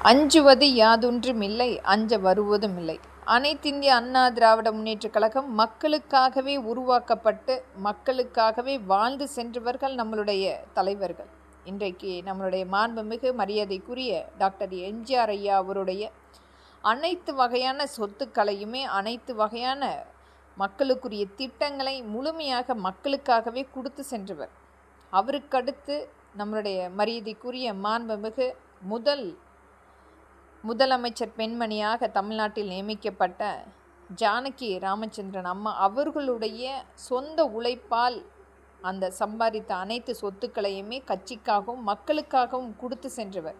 அஞ்சுவது யாதொன்றுமில்லை, அஞ்ச வருவதுமில்லை. அனைத்திந்திய அண்ணா திராவிட முன்னேற்றக் கழகம் மக்களுக்காகவே உருவாக்கப்பட்டு மக்களுக்காகவே வாழ்ந்து சென்றவர்கள் நம்மளுடைய தலைவர்கள். இன்றைக்கு நம்மளுடைய மாண்புமிகு மரியாதைக்குரிய டாக்டர் எம்ஜிஆர் ஐயா அவருடைய அனைத்து வகையான சொத்துக்களையுமே அனைத்து வகையான மக்களுக்குரிய திட்டங்களை முழுமையாக மக்களுக்காகவே கொடுத்து சென்றவர். அவருக்கடுத்து நம்மளுடைய மரியாதைக்குரிய மாண்புமிகு முதலமைச்சர் பெண்மணியாக தமிழ்நாட்டில் நியமிக்கப்பட்ட ஜானகி ராமச்சந்திரன் அம்மா அவர்களுடைய சொந்த உழைப்பால் அந்த சம்பாதித்த அனைத்து சொத்துக்களையுமே கட்சிக்காகவும் மக்களுக்காகவும் கொடுத்து சென்றவர்.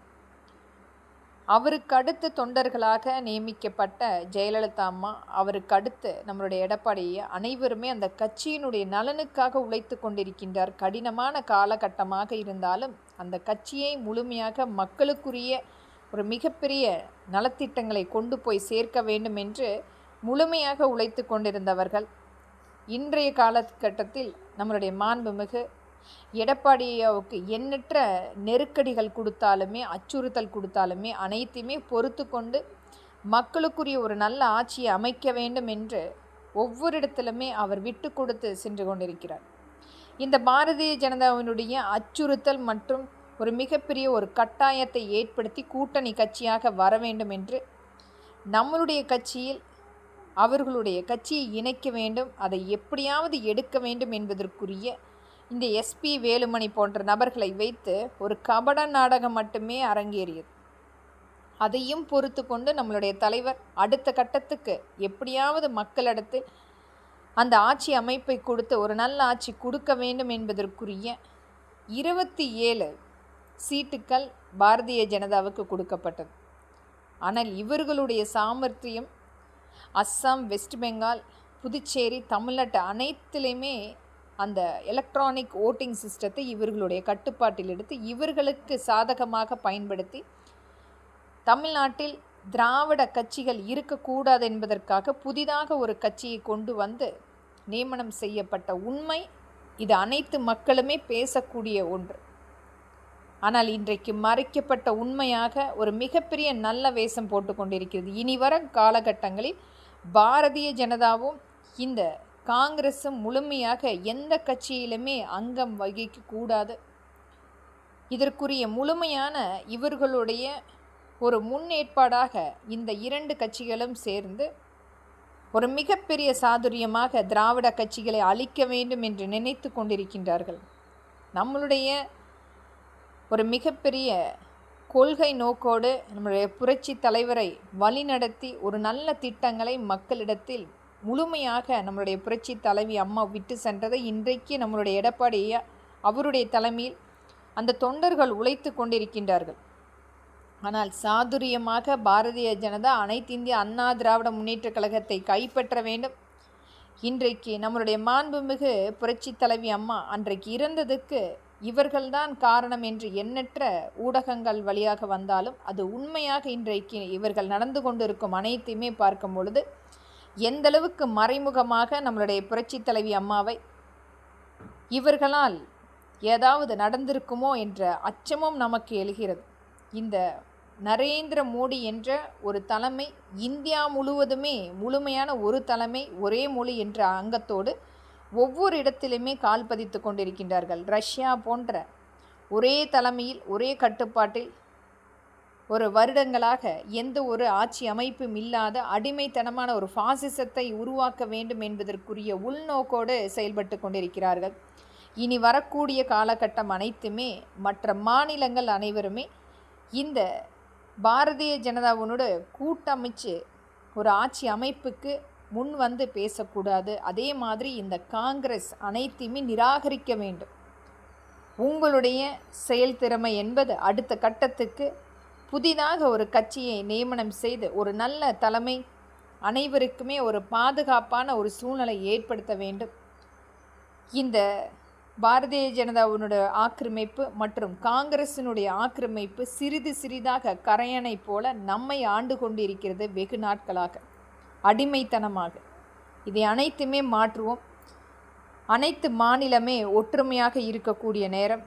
அவருக்கு அடுத்து தொண்டர்களாக நியமிக்கப்பட்ட ஜெயலலிதா அம்மா, அவருக்கு அடுத்து நம்மளுடைய எடப்பாடி அனைவருமே அந்த கட்சியினுடைய நலனுக்காக உழைத்து கொண்டிருக்கின்றார். கடினமான காலகட்டமாக இருந்தாலும் அந்த கட்சியை முழுமையாக மக்களுக்குரிய ஒரு மிகப்பெரிய நலத்திட்டங்களை கொண்டு போய் சேர்க்க வேண்டும் என்று முழுமையாக உழைத்து கொண்டிருந்தவர்கள். இன்றைய காலகட்டத்தில் நம்மளுடைய மாண்புமிகு எடப்பாடியாவுக்கு எண்ணற்ற நெருக்கடிகள் கொடுத்தாலுமே அச்சுறுத்தல் கொடுத்தாலுமே அனைத்தையுமே பொறுத்து கொண்டு மக்களுக்குரிய ஒரு நல்ல ஆட்சியை அமைக்க வேண்டும் என்று ஒவ்வொரு இடத்திலுமே அவர் விட்டு கொடுத்து சென்று கொண்டிருக்கிறார். இந்த பாரதிய ஜனதாவினுடைய அச்சுறுத்தல் மற்றும் ஒரு மிகப்பெரிய ஒரு கட்டாயத்தை ஏற்படுத்தி கூட்டணி கட்சியாக வர வேண்டும் என்று நம்மளுடைய கட்சியில் அவர்களுடைய கட்சியை இணைக்க வேண்டும், அதை எப்படியாவது எடுக்க வேண்டும் என்பதற்குரிய இந்த எஸ்பி வேலுமணி போன்ற நபர்களை வைத்து ஒரு கபட நாடகம் மட்டுமே அரங்கேறியது. அதையும் பொறுத்து கொண்டு நம்மளுடைய தலைவர் அடுத்த கட்டத்துக்கு எப்படியாவது மக்களிடத்தில் அந்த ஆட்சி அமைப்பை கொடுத்து ஒரு நல்ல ஆட்சி கொடுக்க வேண்டும் என்பதற்குரிய 27 சீட்டுக்கள் பாரதிய ஜனதாவுக்கு கொடுக்கப்பட்டது. ஆனால் இவர்களுடைய சாமர்த்தியம் அஸ்ஸாம், வெஸ்ட் பெங்கால், புதுச்சேரி, தமிழ்நாட்டு அனைத்திலுமே அந்த எலக்ட்ரானிக் ஓட்டிங் சிஸ்டத்தை இவர்களுடைய கட்டுப்பாட்டில் எடுத்து இவர்களுக்கு சாதகமாக பயன்படுத்தி தமிழ்நாட்டில் திராவிட கட்சிகள் இருக்கக்கூடாது என்பதற்காக புதிதாக ஒரு கட்சியை கொண்டு வந்து நியமனம் செய்யப்பட்ட உண்மை. இது அனைத்து மக்களுமே பேசக்கூடிய ஒன்று. ஆனால் இன்றைக்கு மறைக்கப்பட்ட உண்மையாக ஒரு மிகப்பெரிய நல்ல வேஷம் போட்டு கொண்டிருக்கிறது. இனி வர காலகட்டங்களில் பாரதிய ஜனதாவும் இந்த காங்கிரஸும் முழுமையாக எந்த கட்சியிலுமே அங்கம் வகிக்க கூடாது. இதற்குரிய முழுமையான இவர்களுடைய ஒரு முன்னேற்பாடாக இந்த 2 கட்சிகளும் சேர்ந்து ஒரு மிகப்பெரிய சாதுரியமாக திராவிட கட்சிகளை அழிக்க வேண்டும் என்று நினைத்து கொண்டிருக்கின்றார்கள். நம்மளுடைய ஒரு மிகப்பெரிய கொள்கை நோக்கோடு நம்முடைய புரட்சி தலைவரை வழிநடத்தி ஒரு நல்ல திட்டங்களை மக்களிடத்தில் முழுமையாக நம்மளுடைய புரட்சி தலைவி அம்மா விட்டு சென்றதை இன்றைக்கு நம்மளுடைய எடப்பாடி அவருடைய தலைமையில் அந்த தொண்டர்கள் உழைத்து கொண்டிருக்கின்றார்கள். ஆனால் சாதுரியமாக பாரதிய ஜனதா அனைத்து இந்திய அண்ணா திராவிட முன்னேற்றக் கழகத்தை கைப்பற்ற வேண்டும். இன்றைக்கு நம்மளுடைய மாண்புமிகு புரட்சி தலைவி அம்மா அன்றைக்கு இறந்ததுக்கு இவர்கள்தான் காரணம் என்று எண்ணற்ற ஊடகங்கள் வழியாக வந்தாலும் அது உண்மையாக இன்றைக்கு இவர்கள் நடந்து கொண்டிருக்கும் அனைத்தையுமே பார்க்கும் பொழுது எந்தளவுக்கு மறைமுகமாக நம்மளுடைய புரட்சி தலைவி அம்மாவை இவர்களால் ஏதாவது நடந்திருக்குமோ என்ற அச்சமும் நமக்கு எழுகிறது. இந்த நரேந்திர மோடி என்ற ஒரு தலைமை இந்தியா முழுவதுமே முழுமையான ஒரு தலைமை ஒரே மொழி என்ற அங்கத்தோடு ஒவ்வொரு இடத்திலுமே கால் பதித்து கொண்டிருக்கின்றார்கள். ரஷ்யா போன்ற ஒரே தலைமையில் ஒரே கட்டுப்பாட்டில் ஒரு வருடங்களாக எந்த ஒரு ஆட்சி அமைப்பும் இல்லாத அடிமைத்தனமான ஒரு பாசிசத்தை உருவாக்க வேண்டும் என்பதற்குரிய உள்நோக்கோடு செயல்பட்டு கொண்டிருக்கிறார்கள். இனி வரக்கூடிய காலகட்டம் அனைத்துமே மற்ற மாநிலங்கள் அனைவருமே இந்த பாரதிய ஜனதாவினோட கூட்டமைச்சு ஒரு ஆட்சி அமைப்புக்கு முன் வந்து பேசக்கூடாது. அதே மாதிரி இந்த காங்கிரஸ் அனைத்தையுமே நிராகரிக்க வேண்டும். உங்களுடைய செயல்திறமை என்பது அடுத்த கட்டத்துக்கு புதிதாக ஒரு கட்சியை நியமனம் செய்து ஒரு நல்ல தலைமை அனைவருக்குமே ஒரு பாதுகாப்பான ஒரு சூழ்நிலை ஏற்படுத்த வேண்டும். இந்த பாரதிய ஜனதாவினுடைய ஆக்கிரமிப்பு மற்றும் காங்கிரசினுடைய ஆக்கிரமிப்பு சிறிது சிறிதாக கரையனை போல நம்மை ஆண்டு கொண்டிருக்கிறது வெகு நாட்களாக அடிமைத்தனமாக. இதை அனைத்துமே மாற்றுவோம். அனைத்து மாநிலமே ஒற்றுமையாக இருக்கக்கூடிய நேரம்.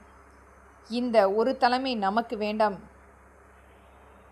இந்த ஒரு தலைமை நமக்கு வேண்டாம்.